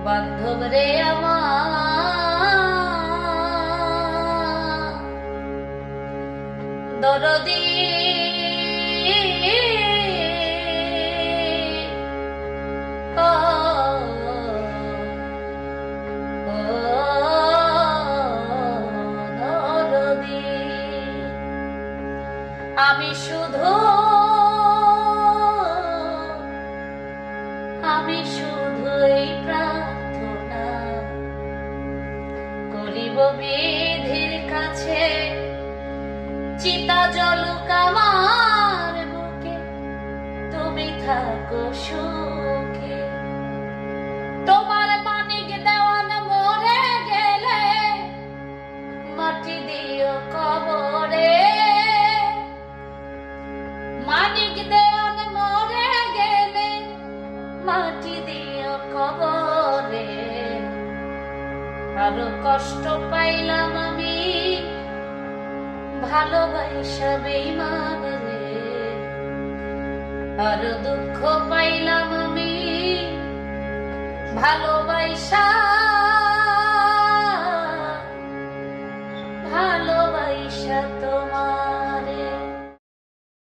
বান্ধব রে আমার দরদি আমি শুধু এই প্রার্থনা করিব বিধির কাছে, চিতা জ্বলুক আমার বুকে, তুমি থাকো সুখে। তোমার মানিক দেওয়ান মরে গেলে মাটি দিও কবরে, মানিক দেওয়ান মরে গেলে মাটি দিও কবরে। আরো কষ্ট পাইলাম আমি ভালোবাসা বেঈমান রে, আরো দুঃখ পাইলাম আমি ভালোবাসা